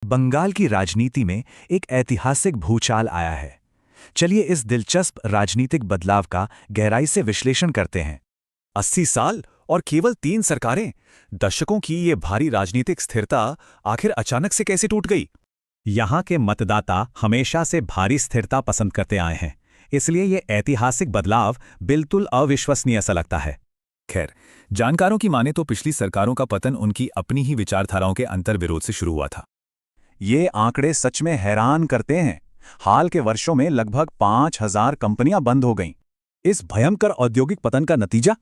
बंगाल की राजनीति में एक ऐतिहासिक भूचाल आया है। चलिए इस दिलचस्प राजनीतिक बदलाव का गहराई से विश्लेषण करते हैं। 80 साल और केवल 3 सरकारें, दशकों की ये भारी राजनीतिक स्थिरता आखिर अचानक से कैसे टूट गई? यहाँ के मतदाता हमेशा से भारी स्थिरता पसंद करते आए हैं, इसलिए ये ऐतिहासिक बदलाव बिल्कुल अविश्वसनीय सा लगता है। खैर, जानकारों की माने तो पिछली सरकारों का पतन उनकी अपनी ही विचारधाराओं के अंतर्विरोध से शुरू हुआ था। ये आंकड़े सच में हैरान करते हैं। हाल के वर्षों में लगभग 5,000 कंपनियां बंद हो गईं। इस भयंकर औद्योगिक पतन का नतीजा,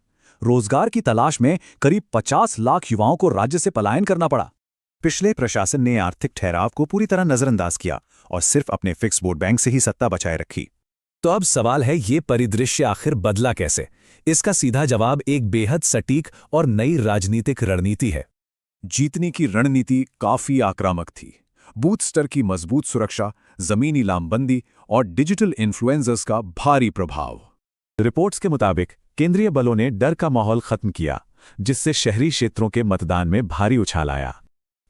रोजगार की तलाश में करीब 50 लाख युवाओं को राज्य से पलायन करना पड़ा। पिछले प्रशासन ने आर्थिक ठहराव को पूरी तरह नजरअंदाज किया और सिर्फ अपने फिक्स वोट बैंक से ही सत्ता बचाए रखी। तो अब सवाल है, ये परिदृश्य आखिर बदला कैसे? इसका सीधा जवाब एक बेहद सटीक और नई राजनीतिक रणनीति है। जीतने की रणनीति काफी आक्रामक थी। बूथ स्तर की मजबूत सुरक्षा, जमीनी लामबंदी और डिजिटल इन्फ्लुएंसर्स का भारी प्रभाव। रिपोर्ट्स के मुताबिक केंद्रीय बलों ने डर का माहौल खत्म किया, जिससे शहरी क्षेत्रों के मतदान में भारी उछाल आया।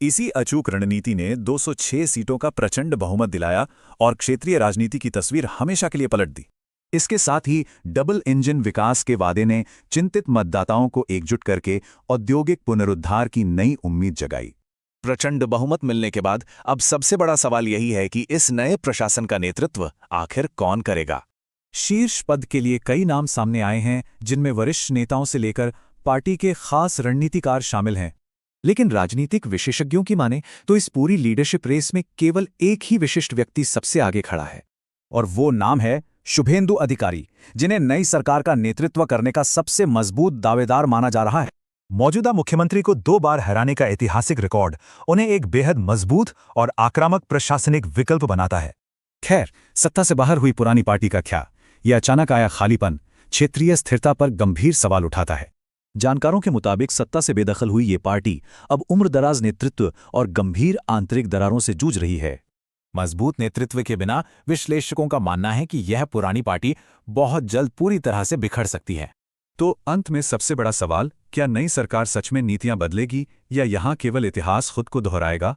इसी अचूक रणनीति ने 206 सीटों का प्रचंड बहुमत दिलाया और क्षेत्रीय राजनीति की तस्वीर हमेशा के लिए पलट दी। इसके साथ ही डबल इंजन विकास के वादे ने चिंतित मतदाताओं को एकजुट करके औद्योगिक पुनरुद्धार की नई उम्मीद जगाई। प्रचंड बहुमत मिलने के बाद अब सबसे बड़ा सवाल यही है कि इस नए प्रशासन का नेतृत्व आखिर कौन करेगा। शीर्ष पद के लिए कई नाम सामने आए हैं, जिनमें वरिष्ठ नेताओं से लेकर पार्टी के खास रणनीतिकार शामिल हैं। लेकिन राजनीतिक विशेषज्ञों की माने तो इस पूरी लीडरशिप रेस में केवल एक ही विशिष्ट व्यक्ति सबसे आगे खड़ा है, और वो नाम है शुभेंदु अधिकारी, जिन्हें नई सरकार का नेतृत्व करने का सबसे मजबूत दावेदार माना जा रहा है। मौजूदा मुख्यमंत्री को 2 बार हराने का ऐतिहासिक रिकॉर्ड उन्हें एक बेहद मजबूत और आक्रामक प्रशासनिक विकल्प बनाता है। खैर, सत्ता से बाहर हुई पुरानी पार्टी का क्या? यह अचानक आया खालीपन क्षेत्रीय स्थिरता पर गंभीर सवाल उठाता है। जानकारों के मुताबिक सत्ता से बेदखल हुई ये पार्टी अब उम्रदराज नेतृत्व और गंभीर आंतरिक दरारों से जूझ रही है। मजबूत नेतृत्व के बिना विश्लेषकों का मानना है कि यह पुरानी पार्टी बहुत जल्द पूरी तरह से बिखर सकती है। तो अंत में सबसे बड़ा सवाल, क्या नई सरकार सच में नीतियां बदलेगी या यहां केवल इतिहास खुद को दोहराएगा?